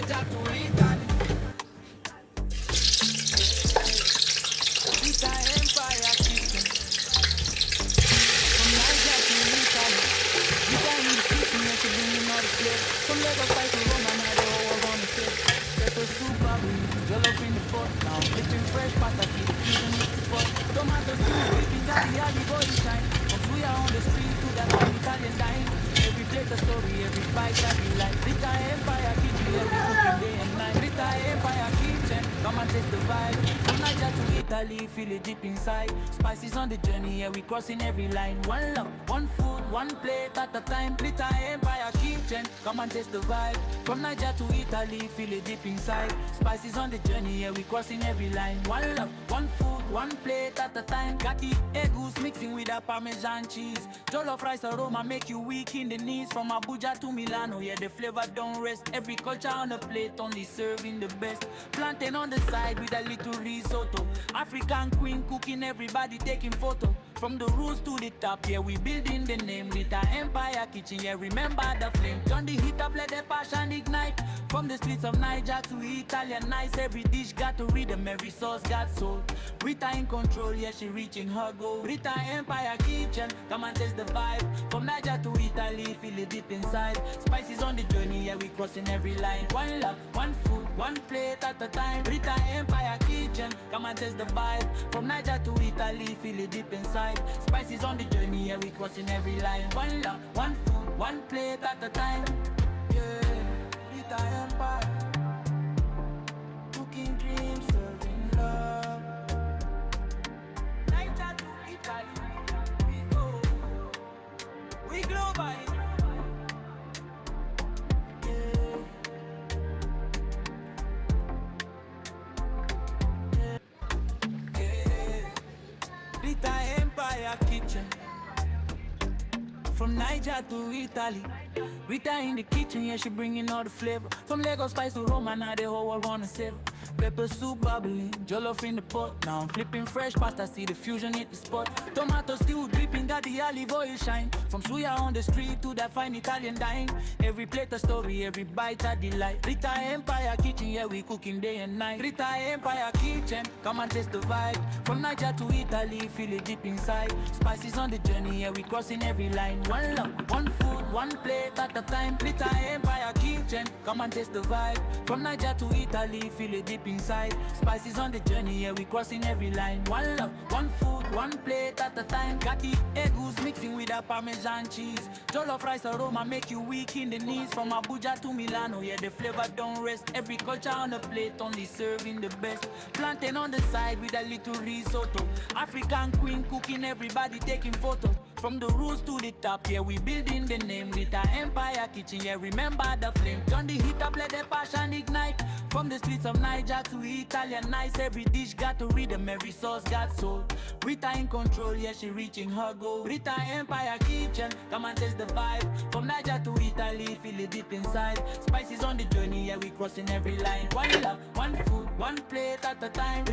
Niger to Italy. Rita Empire Kitchen. From Niger to Italy. Rita in the kitchen, yeah, she bringing all the flavor. From Lagos fight to Roma, now they all on the table. Pepper soup, baboon, jollof in the pot. Now flipping fresh pasta, see the fusion in the spot. Tomatoes too, dripping got the olive oil shine. From suya on the street to that fine Italian dine. Every plate a story, every bite that we like. Rita Empire Kitchen, every cooking day and night. Rita Empire Kitchen, come and taste the vibe. From Niger to Italy, feel it deep inside. Spices on the journey, yeah, we crossing every line. One love, one food, one plate at a time. Rita Empire Kitchen, come and taste the vibe. From Niger to Italy, feel it deep inside. Spices on the journey, yeah, we crossing every line. One love, one food, one plate at a time. Got the eggus mixing with a Parmesan cheese. Jollof rice aroma make you weak in the knees. From Abuja to Milano, yeah, the flavor don't rest. Every culture on the plate, only serving the best. Plantain on the side with a little risotto. African queen cooking, everybody taking photo. From the roots to the top, yeah, we building the name. Rita Empire Kitchen, yeah, remember the flame. Turn the heat up, let the passion ignite. From the streets of Niger to Italian nice. Every dish got a rhythm, every sauce got soul. Rita in control, yeah, she reaching her goal. Rita Empire Kitchen, come and taste the vibe. From Niger to Italy, feel it deep inside. Spices on the journey, yeah, we crossing every line. One love, one food, one plate at a time. Rita Empire Kitchen, come and taste the vibe. From Niger to Italy, feel it deep inside. Spices on the journey, yeah, we crossing every line. One love, one food, one plate at a time. Yeah, Rita Empire. Cooking dreams, serving love. Niger to Italy, we go. We global. Rita Empire Kitchen. From Niger to Italy. Rita in the kitchen, yeah, she bringing all the flavor. From Lagos spice to Roma, now the whole world wanna savor. Pepper soup bubbling, jollof in the pot. Now I'm flipping fresh pasta, see the fusion hit the spot. Tomato still dripping, got the olive oil shine. From suya on the street to that fine Italian dine. Every plate a story, every bite a delight. Rita Empire Kitchen, yeah, we cooking day and night. Rita Empire Kitchen, come and taste the vibe. From Niger to Italy, feel it deep inside. Spices on the journey, yeah, we crossing every line. One love, one food, one plate at a time. Rita Empire Kitchen, come and taste the vibe. From Niger to Italy, feel it deep inside. Spices on the journey, yeah, we crossing every line. One love, one food, one plate at a time. Got the eggus mixing with a Parmesan cheese. Jollof rice aroma make you weak in the knees. From Abuja to Milano, yeah, the flavor don't rest. Every culture on the plate, only serving the best. Plantain on the side with a little risotto. African queen cooking, everybody taking photo. From the roots to the top, yeah, we building the name. Rita Empire Kitchen, yeah, remember the flame. Turn the heat up, let the passion ignite. From the streets of Niger to Italian nice. Every dish got a rhythm, every sauce got soul. Rita in control, yeah, she reaching her goal. Rita Empire Kitchen, come and taste the vibe. From Niger to Italy, feel it deep inside. Spices on the journey, yeah, we crossing every line. One love, one food, one plate at a time.